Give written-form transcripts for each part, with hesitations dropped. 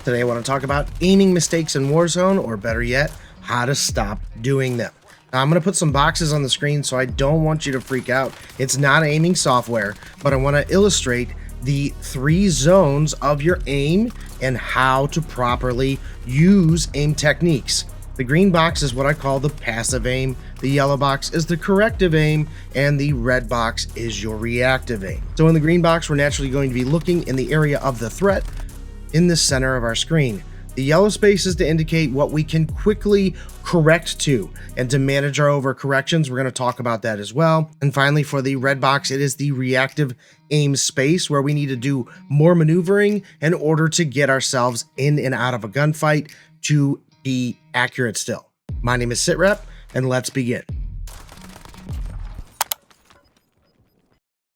Today I want to talk about aiming mistakes in Warzone, or better yet, how to stop doing them. Now, I'm going to put some boxes on the screen, so I don't want you to freak out. It's not aiming software, but I want to illustrate the 3 zones of your aim and how to properly use aim techniques. The green box is what I call the passive aim, the yellow box is the corrective aim, and the red box is your reactive aim. So in the green box, we're naturally going to be looking in the area of the threat in the center of our screen. The yellow space is to indicate what we can quickly correct to, and to manage our overcorrections, we're going to talk about that as well. And finally, for the red box, it is the reactive aim space, where we need to do more maneuvering in order to get ourselves in and out of a gunfight to be accurate still. My name is SitRep, and let's begin.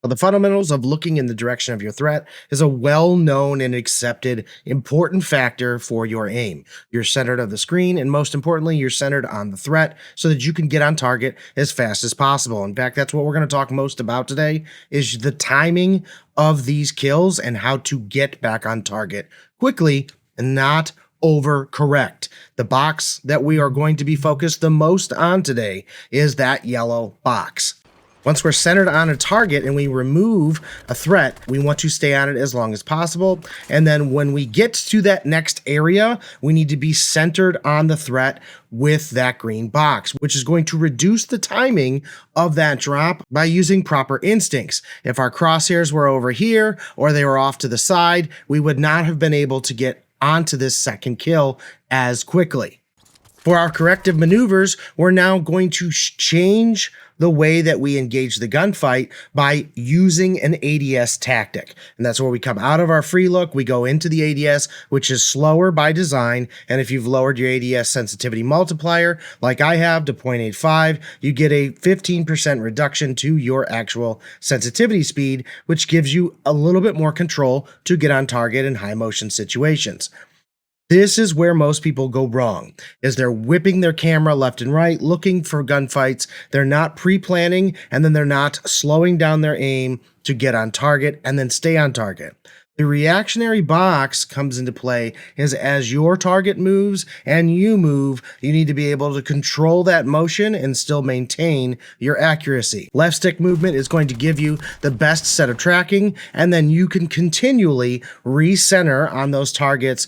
Well, the fundamentals of looking in the direction of your threat is a well-known and accepted important factor for your aim. You're centered on the screen, and most importantly, you're centered on the threat so that you can get on target as fast as possible. In fact, that's what we're going to talk most about today, is the timing of these kills and how to get back on target quickly and not overcorrect. The box that we are going to be focused the most on today is that yellow box. Once we're centered on a target and we remove a threat, we want to stay on it as long as possible. And then when we get to that next area, we need to be centered on the threat with that green box, which is going to reduce the timing of that drop by using proper instincts. If our crosshairs were over here or they were off to the side, we would not have been able to get onto this second kill as quickly. For our corrective maneuvers, we're now going to change the way that we engage the gunfight by using an ADS tactic. And that's where we come out of our free look, we go into the ADS, which is slower by design. And if you've lowered your ADS sensitivity multiplier, like I have, to 0.85, you get a 15% reduction to your actual sensitivity speed, which gives you a little bit more control to get on target in high motion situations. This is where most people go wrong, is they're whipping their camera left and right, looking for gunfights. They're not pre-planning, and then they're not slowing down their aim to get on target and then stay on target. The reactionary box comes into play is as your target moves and you move, you need to be able to control that motion and still maintain your accuracy. Left stick movement is going to give you the best set of tracking, and then you can continually recenter on those targets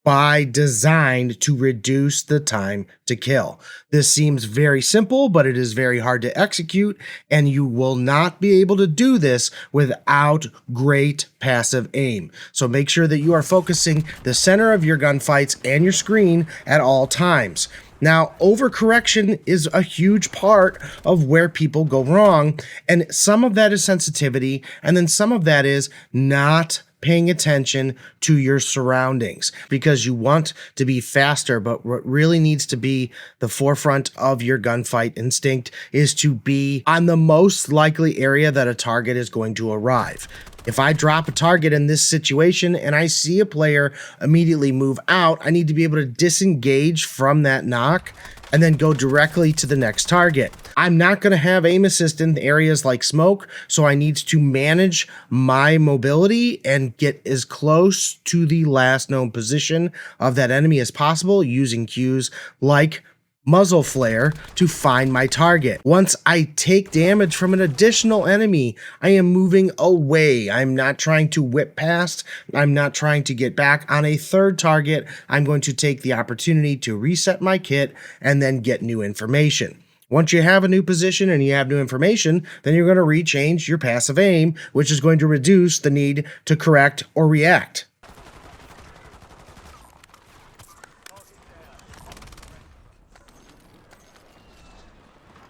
by design to reduce the time to kill. This seems very simple, but it is very hard to execute, and you will not be able to do this without great passive aim. So make sure that you are focusing the center of your gunfights and your screen at all times. Now, overcorrection is a huge part of where people go wrong, and some of that is sensitivity, and then some of that is not paying attention to your surroundings, because you want to be faster, but what really needs to be the forefront of your gunfight instinct is to be on the most likely area that a target is going to arrive. If I drop a target in this situation and I see a player immediately move out, I need to be able to disengage from that knock and then go directly to the next target. I'm not going to have aim assist in areas like smoke, so I need to manage my mobility and get as close to the last known position of that enemy as possible using cues like muzzle flare to find my target. Once I take damage from an additional enemy, I am moving away. I'm not trying to whip past. I'm not trying to get back on a third target. I'm going to take the opportunity to reset my kit and then get new information. Once you have a new position and you have new information, then you're going to rechange your passive aim, which is going to reduce the need to correct or react.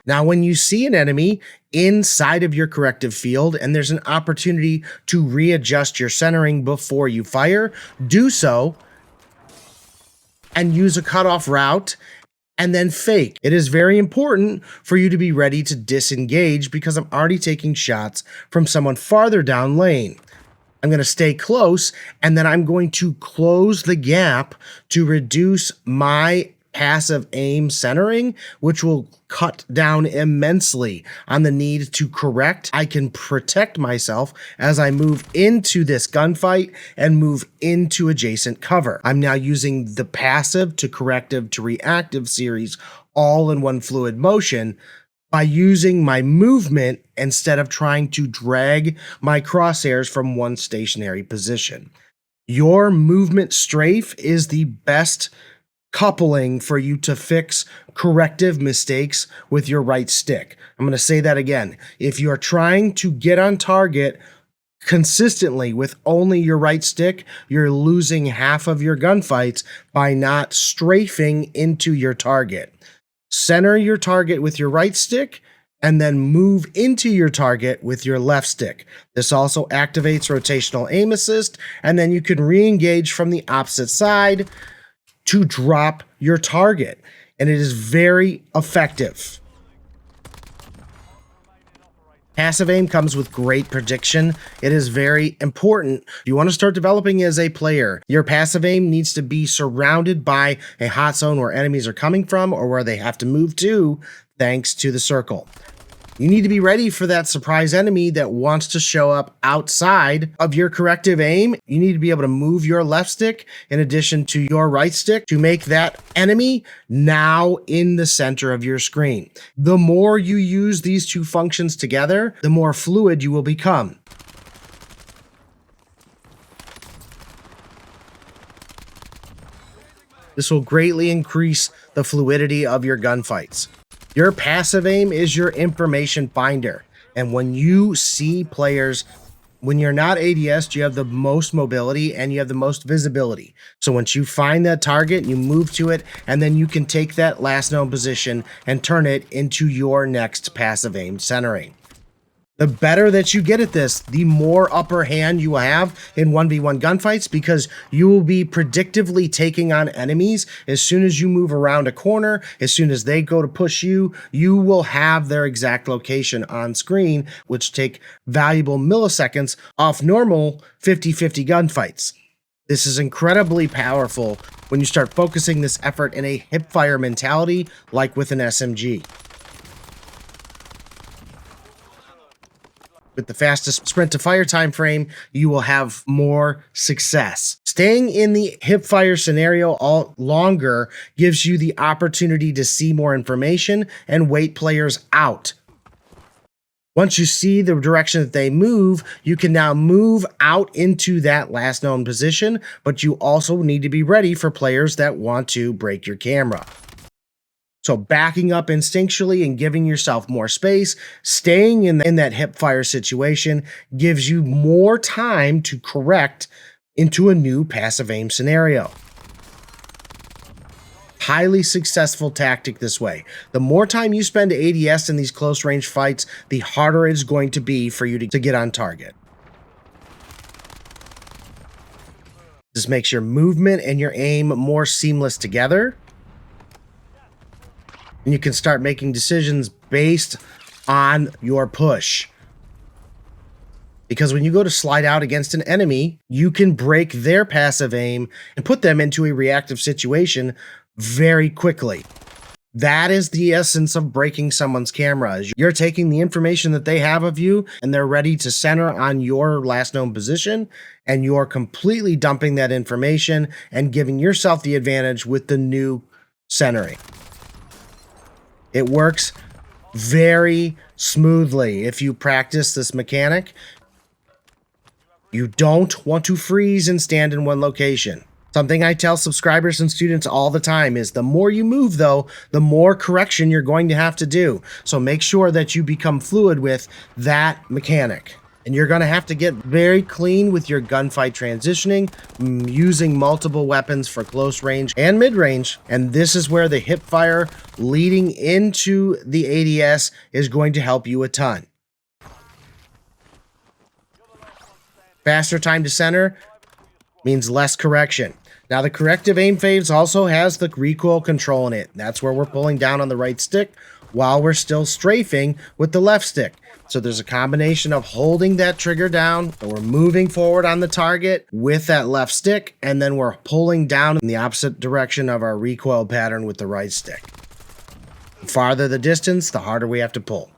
Now, when you see an enemy inside of your corrective field and there's an opportunity to readjust your centering before you fire, do so and use a cutoff route and then fake. It is very important for you to be ready to disengage, because I'm already taking shots from someone farther down lane. I'm going to stay close, and then I'm going to close the gap to reduce my passive aim centering, which will cut down immensely on the need to correct. I can protect myself as I move into this gunfight and move into adjacent cover. I'm now using the passive to corrective to reactive series all in one fluid motion by using my movement instead of trying to drag my crosshairs from one stationary position. Your movement strafe is the best coupling for you to fix corrective mistakes with your right stick. I'm going to say that again. If you are trying to get on target consistently with only your right stick, you're losing half of your gunfights by not strafing into your target. Center your target with your right stick and then move into your target with your left stick. This also activates rotational aim assist, and then you can re-engage from the opposite side to drop your target, and it is very effective. Passive aim comes with great prediction. It is very important. If you want to start developing as a player, your passive aim needs to be surrounded by a hot zone where enemies are coming from or where they have to move to, thanks to the circle. You need to be ready for that surprise enemy that wants to show up outside of your corrective aim. You need to be able to move your left stick in addition to your right stick to make that enemy now in the center of your screen. The more you use these two functions together, the more fluid you will become. This will greatly increase the fluidity of your gunfights. Your passive aim is your information finder. And when you see players, when you're not ADS, you have the most mobility and you have the most visibility. So once you find that target, you move to it, and then you can take that last known position and turn it into your next passive aim centering. The better that you get at this, the more upper hand you will have in 1v1 gunfights, because you will be predictively taking on enemies. As soon as you move around a corner, as soon as they go to push you, you will have their exact location on screen, which take valuable milliseconds off normal 50-50 gunfights. This is incredibly powerful when you start focusing this effort in a hipfire mentality like with an SMG. With the fastest sprint to fire time frame, you will have more success. Staying in the hipfire scenario all longer gives you the opportunity to see more information and wait players out. Once you see the direction that they move, you can now move out into that last known position, but you also need to be ready for players that want to break your camera. So backing up instinctually and giving yourself more space, staying in that hipfire situation gives you more time to correct into a new passive aim scenario. Highly successful tactic this way. The more time you spend ADS in these close range fights, the harder it's going to be for you to get on target. This makes your movement and your aim more seamless together. And you can start making decisions based on your push. Because when you go to slide out against an enemy, you can break their passive aim and put them into a reactive situation very quickly. That is the essence of breaking someone's camera. You're taking the information that they have of you and they're ready to center on your last known position, and you're completely dumping that information and giving yourself the advantage with the new centering. It works very smoothly if you practice this mechanic. You don't want to freeze and stand in one location. Something I tell subscribers and students all the time is the more you move, though, the more correction you're going to have to do. So make sure that you become fluid with that mechanic. And you're going to have to get very clean with your gunfight transitioning, using multiple weapons for close range and mid-range. And this is where the hipfire leading into the ADS is going to help you a ton. Faster time to center means less correction. Now the corrective aim phase also has the recoil control in it. That's where we're pulling down on the right stick while we're still strafing with the left stick. So there's a combination of holding that trigger down, and we're moving forward on the target with that left stick, and then we're pulling down in the opposite direction of our recoil pattern with the right stick. The farther the distance, the harder we have to pull.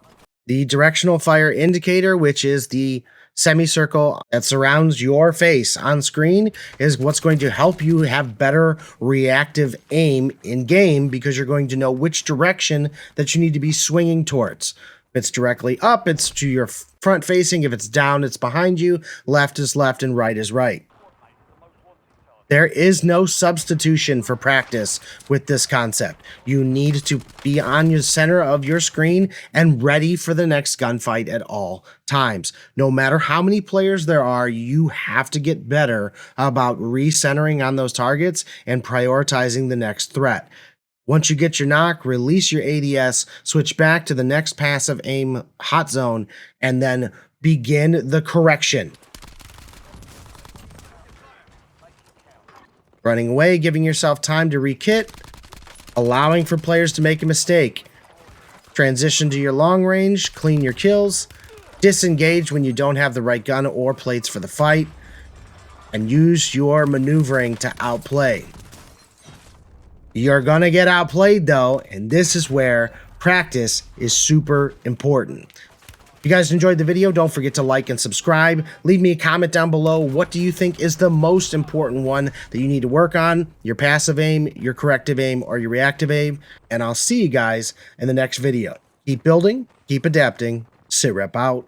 The directional fire indicator, which is the semicircle that surrounds your face on screen, is what's going to help you have better reactive aim in game, because you're going to know which direction that you need to be swinging towards. If it's directly up, it's to your front facing. If it's down, it's behind you. Left is left and right is right. There is no substitution for practice with this concept. You need to be on your center of your screen and ready for the next gunfight at all times. No matter how many players there are, you have to get better about recentering on those targets and prioritizing the next threat. Once you get your knock, release your ADS, switch back to the next passive aim hot zone, and then begin the correction. Running away, giving yourself time to rekit, allowing for players to make a mistake. Transition to your long range, clean your kills, disengage when you don't have the right gun or plates for the fight, and use your maneuvering to outplay. You're gonna get outplayed though, and this is where practice is super important. If you guys enjoyed the video, don't forget to like and subscribe. Leave me a comment down below. What do you think is the most important one that you need to work on? Your passive aim, your corrective aim, or your reactive aim? And I'll see you guys in the next video. Keep building, keep adapting, sit rep out.